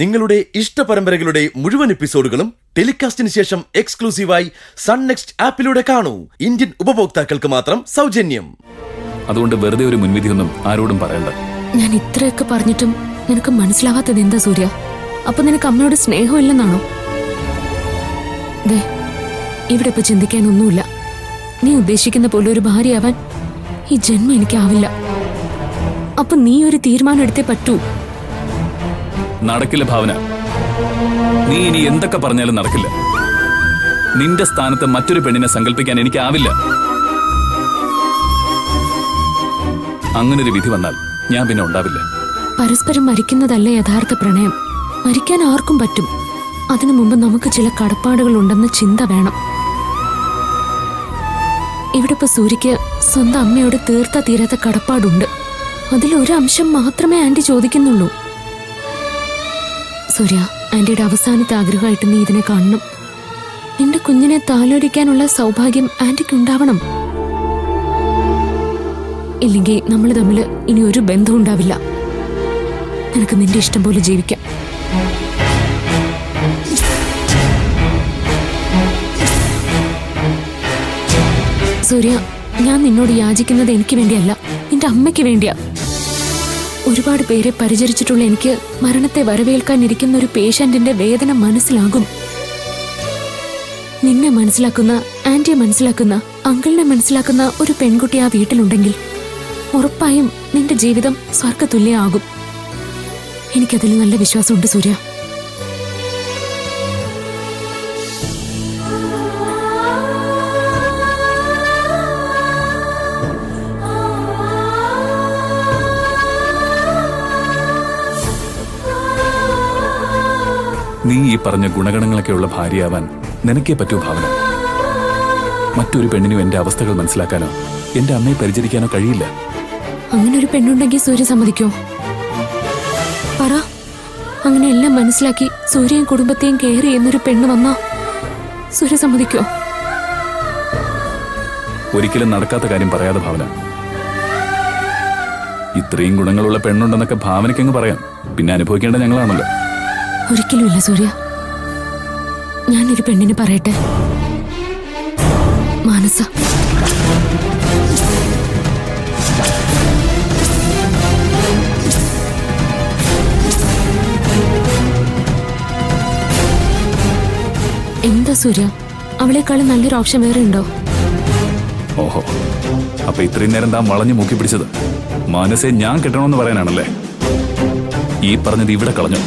നിങ്ങളുടെ ഇഷ്ട പരമ്പരകളുടെ മുഴുവൻ എപ്പിസോഡുകളും ടെലികാസ്റ്റിന് ശേഷം എക്സ്ക്ലൂസീവായി സൺ നെക്സ്റ്റ് ആപ്പിലൂടെ കാണൂ. ഇന്ത്യൻ ഉപഭോക്താക്കൾക്ക് മാത്രം സൗജന്യം. അതുകൊണ്ട് വെറുതെ ഒരു മുൻവിധിയൊന്നും ആരോടും പറയണ്ട. ഞാൻ ഇത്രയൊക്കെ പറഞ്ഞിട്ടും നിനക്ക് മനസ്സിലാവാത്തത് എന്താ സൂര്യ? അപ്പൊ നിനക്ക് അമ്മയോട് സ്നേഹമില്ലെന്നാണോ? ദേ, ഇവിടെ ഇപ്പൊ ചിന്തിക്കാനൊന്നുമില്ല. നീ ഉദ്ദേശിക്കുന്ന പോലെ ഒരു ഭാര്യയാവാൻ ഈ ജന്മം എനിക്കാവില്ല. അപ്പൊ നീ ഒരു തീരുമാനം എടുത്തേ പറ്റൂ. നടക്കില്ല ഭാവന. നീ ഇനി എന്തൊക്കെ പറഞ്ഞാലും നടക്കില്ല. നിന്റെ സ്ഥാനത്ത് മറ്റൊരു പെണ്ണിനെ സങ്കല്പിക്കാൻ എനിക്കാവില്ല. അങ്ങനൊരു വിധി വന്നാൽ ഞാൻ പിന്നെ ഉണ്ടാവില്ല. പരസ്പരം മരിക്കുന്നതല്ല യഥാർത്ഥ പ്രണയം. മരിക്കാൻ ആർക്കും പറ്റും. അതിനു മുമ്പ് നമുക്ക് ചില കടപ്പാടുകൾ ഉണ്ടെന്ന ചിന്ത വേണം. ഇവിടെ ഇപ്പൊ സൂര്യക്ക് സ്വന്തം അമ്മയോട് തീർത്ത തീരാത്ത കടപ്പാടുണ്ട്. അതിലൊരു അംശം മാത്രമേ ആന്റി ചോദിക്കുന്നുള്ളൂ. സൂര്യ, ആന്റിയുടെ അവസാനത്തെ ആഗ്രഹമായിട്ട് നീ ഇതിനെ കാണണം. നിന്റെ കുഞ്ഞിനെ താലോലിക്കാനുള്ള സൗഭാഗ്യം ആന്റിക്ക് ഉണ്ടാവണം. ഇല്ലെങ്കിൽ നമ്മൾ തമ്മിൽ ഇനി ഒരു ബന്ധവും ഉണ്ടാവില്ല. നിനക്ക് നിന്റെ ഇഷ്ടം പോലെ ജീവിക്കാം. സൂര്യ, ഞാൻ നിന്നോട് യാചിക്കുന്നത് എനിക്ക് വേണ്ടിയല്ല, നിന്റെ അമ്മയ്ക്ക് വേണ്ടിയാ. ഒരുപാട് പേരെ പരിചരിച്ചിട്ടുള്ള എനിക്ക് മരണത്തെ വരവേൽക്കാനിരിക്കുന്ന ഒരു പേഷ്യന്റിന്റെ വേദന മനസ്സിലാകും. നിന്നെ മനസ്സിലാക്കുന്ന, ആന്റിയെ മനസ്സിലാക്കുന്ന, അങ്കിളിനെ മനസ്സിലാക്കുന്ന ഒരു പെൺകുട്ടി ആ വീട്ടിലുണ്ടെങ്കിൽ ഉറപ്പായും നിന്റെ ജീവിതം സ്വർഗതുല്യമാകും. എനിക്കതിൽ നല്ല വിശ്വാസമുണ്ട് സൂര്യ. നീ ഈ പറഞ്ഞ ഗുണഗണങ്ങളൊക്കെയുള്ള ഭാര്യയാവാൻ നിനക്കേ പറ്റൂ ഭാവന. മറ്റൊരു പെണ്ണിനും എന്റെ അവസ്ഥകൾ മനസ്സിലാക്കാനോ എന്റെ അമ്മയെ പരിചരിക്കാനോ കഴിയില്ല. അങ്ങനെ ഒരു പെണ്ണുണ്ടെങ്കിൽ സൂര്യ സമ്മതിക്കോ? പറ. അങ്ങനെ എല്ലാം മനസ്സിലാക്കി സൂര്യയും കുടുംബത്തെയും കെയർ ചെയ്യുന്നൊരു പെണ്ണ് വന്നാ സൂര്യ സമ്മതിക്കോ? ഒരിക്കലും നടക്കാത്ത കാര്യം പറയാതെ ഭാവന. ഇത്രയും ഗുണങ്ങളുള്ള പെണ്ണുണ്ടെന്നൊക്കെ ഭാവനയ്ക്കങ്ങ് പറയാം. പിന്നെ അനുഭവിക്കേണ്ട ഞങ്ങളാണല്ലോ. ഒരിക്കലും ഇല്ല സൂര്യ. ഞാനൊരു പെണ്ണിന് പറയട്ടെ, മാനസ. എന്താ സൂര്യ, അവളെക്കാളും നല്ലൊരു ഓപ്ഷൻ വേറെ ഉണ്ടോ? ഓഹോ, അപ്പൊ ഇത്രയും നേരം താൻ വളഞ്ഞു മൂക്കി പിടിച്ചത് മാനസെ ഞാൻ കെട്ടണമെന്ന് പറയാനാണല്ലേ? ഈ പറഞ്ഞത് ഇവിടെ കളഞ്ഞു.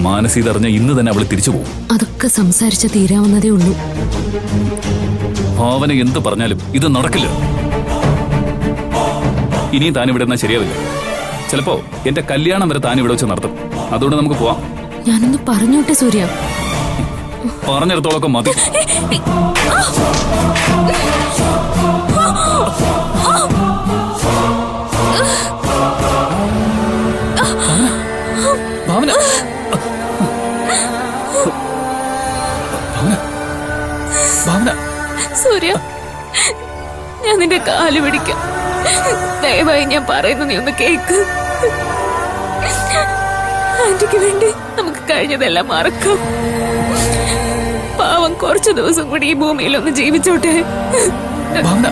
മാനസി ഇതറിഞ്ഞ ഇന്ന് തന്നെ അവള് തിരിച്ചു പോകും. അതൊക്കെ സംസാരിച്ച തീരാവുന്നതേ ഉള്ളൂ. ഭാവന എന്ത് പറഞ്ഞാലും ഇത് നടക്കില്ല. ഇനിയും താൻ ഇവിടെ എന്നാ ശരിയാവില്ല. ചിലപ്പോ എന്റെ കല്യാണം വരെ താൻ ഇവിടെ വെച്ച് നടത്തും. അതുകൊണ്ട് നമുക്ക് പോവാം. ഞാനൊന്ന് പറഞ്ഞോട്ടെ സൂര്യ. പറഞ്ഞിടത്തോളൊക്കെ മതി. ഭാവന, ഭാവന. സൂര്യ, ഞാൻ നിന്റെ കാല് പിടിക്കാം. ദയവായി ഞാൻ പറയുന്നു, നീ ഒന്ന് കേക്ക്. ആന്റിക്ക് വേണ്ടി നമുക്ക് കഴിഞ്ഞതെല്ലാം മറക്കാം. പാവം കുറച്ചു ദിവസം കൂടി ഈ ഭൂമിയിൽ ഒന്ന് ജീവിച്ചോട്ടെ. ഭാവന,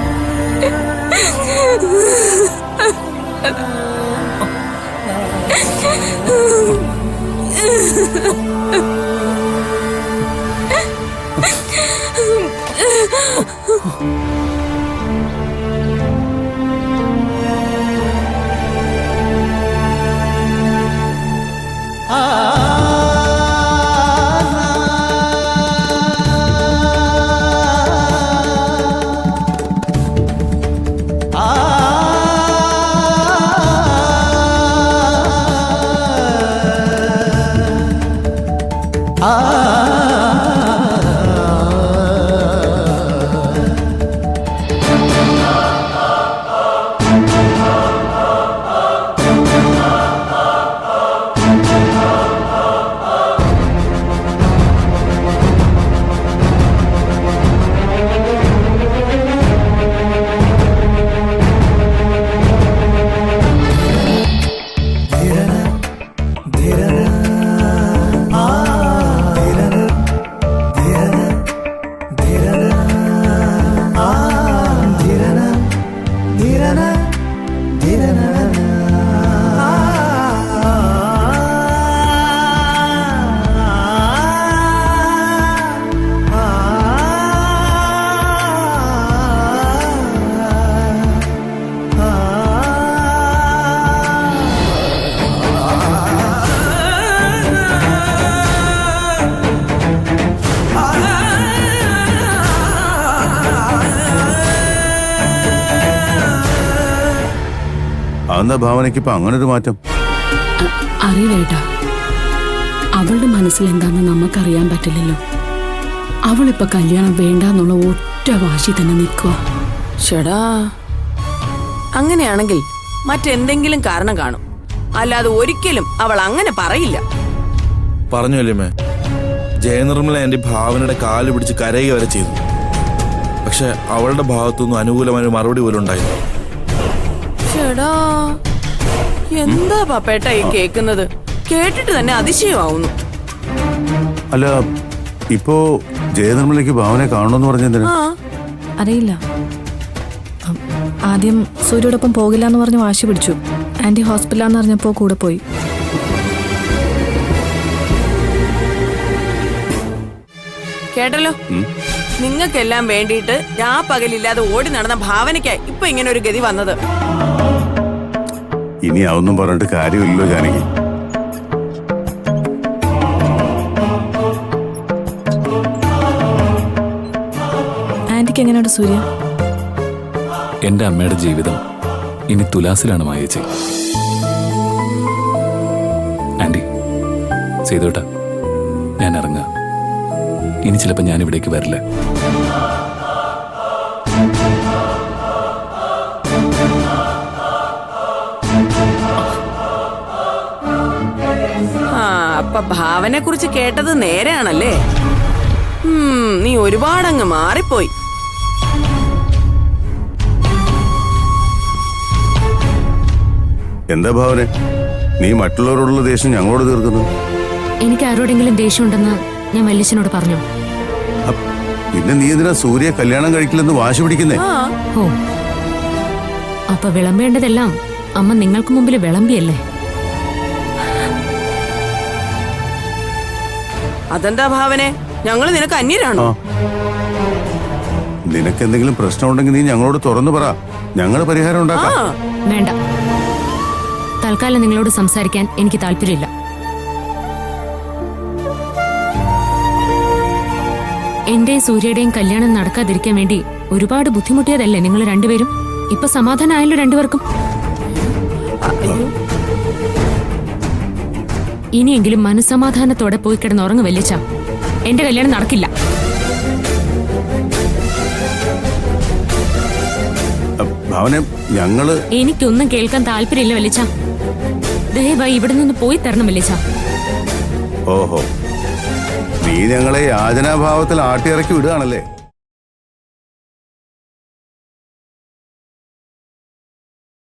ധീരന എന്താ ഭാവനയ്ക്ക് ഇപ്പൊ അങ്ങനെ ഒരു മാറ്റം? അറിയില്ലേട്ടാ, അവളുടെ മനസ്സിൽ എന്താണെന്ന് നമുക്കറിയാൻ പറ്റില്ലല്ലോ. അവളിപ്പോ കല്യാണം വേണ്ടെന്നുള്ള ഒറ്റ വാശി തന്നെ നിൽക്കുക. ഷടാ, അങ്ങനെയാണെങ്കിൽ മറ്റെന്തെങ്കിലും കാരണം കാണും. അല്ലാതെ ഒരിക്കലും അവൾ അങ്ങനെ പറയില്ല. പറഞ്ഞു വല്യമ്മേ, ജയനിർമ്മല എന്റെ ഭാവനയുടെ കാല് പിടിച്ച് കരയുക വരെ ചെയ്തു. പക്ഷെ അവളുടെ ഭാഗത്തുനിന്നും അനുകൂലമായ ഒരു മറുപടി പോലും ഉണ്ടായില്ല. ഷടാ, എന്താ പപ്പേട്ട ഈ കേക്കുന്നത്? കേട്ടിട്ട് തന്നെ അതിശയമാവുന്നു. അല്ല, ഇപ്പോ ജയനിർമ്മലയ്ക്ക് ഭാവനയെ കാണണമെന്ന് പറഞ്ഞെന്തിനാ? അറിയില്ല. ആദ്യം സൂര്യയോടൊപ്പം പോകില്ല എന്ന് പറഞ്ഞ് വാശി പിടിച്ചു. ആന്റി ഹോസ്പിറ്റലാന്ന് അറിഞ്ഞപ്പോ കൂടെ പോയി. കേട്ടല്ലോ, നിങ്ങൾക്കെല്ലാം വേണ്ടിയിട്ട് പകലില്ലാതെ ഓടി നടന്ന ഭാവനയ്ക്കായി ഇപ്പൊ ഇങ്ങനെ ഒരു ഗതി വന്നത്. ഇനി അതൊന്നും പറഞ്ഞിട്ട് കാര്യമില്ലല്ലോ ജാനകി. ആന്റിക്ക് എങ്ങനെയുണ്ട് സൂര്യ? എന്റെ അമ്മയുടെ ജീവിതം ഇനി തുലാസിലാണ് മായേച്ചി. ആന്റി, ചെയ്തോട്ടാ, ഞാൻ ഇറങ്ങാം. ഇനി ചിലപ്പോൾ ഞാൻ ഇവിടേക്ക് വരില്ല. അപ്പൊ ഭാവനെ കുറിച്ച് കേട്ടത് നേരെയാണല്ലേ? നീ ഒരുപാടങ്ങ് മാറിപ്പോയി. എന്താ ഭാവനെ, നീ മറ്റുള്ളവരോടുള്ള ദേഷ്യം ഞങ്ങളോട് തീർക്കുന്നു? എനിക്ക് ആരോടെങ്കിലും ദേഷ്യമുണ്ടെന്ന് ഞാൻ വല്യച്ഛനോട് പറഞ്ഞു. പിന്നെ നീ എന്തിനാ സൂര്യ കല്യാണം കഴിക്കില്ലെന്ന് വാശി പിടിക്കുന്നേ? ഓ, അപ്പൊ വിളമ്പേണ്ടതെല്ലാം അമ്മ നിങ്ങൾക്ക് മുമ്പിൽ വിളമ്പിയല്ലേ? അതെന്താ ഭാവനെ, ഞങ്ങള് നിനക്ക് അന്യരാണോ? നിനക്ക് എന്തെങ്കിലും പ്രശ്നമുണ്ടെങ്കിൽ നീ ഞങ്ങളോട് തുറന്നു പറ, ഞങ്ങൾ പരിഹാരം ഉണ്ടാക്കാം. വേണ്ട, തൽക്കാലം നിങ്ങളോട് സംസാരിക്കാൻ എനിക്ക് താല്പര്യമില്ല. എന്റെയും സൂര്യയുടെയും കല്യാണം നടക്കാതിരിക്കാൻ വേണ്ടി ഒരുപാട് ബുദ്ധിമുട്ടിയതല്ലേ നിങ്ങൾ രണ്ടുപേരും? ഇപ്പൊ സമാധാനമായല്ലോ രണ്ടുപേർക്കും? ഇനിയെങ്കിലും മനസ്സമാധാനത്തോടെ പോയി കിടന്നുറങ്ങു വല്യച്ഛ. എന്റെ കല്യാണം നടക്കില്ല. ഭാവനെ, ഞങ്ങള് എനിക്കൊന്നും കേൾക്കാൻ താല്പര്യമില്ല വല്യച്ഛ. ദയവായി ഇവിടെ നിന്ന് പോയി തരണം വല്യച്ഛ. ഓഹോ, നീ ഞങ്ങളെ യാചനാഭാവത്തിൽ ആട്ടിയിറക്കി വിടുകയാണല്ലേ?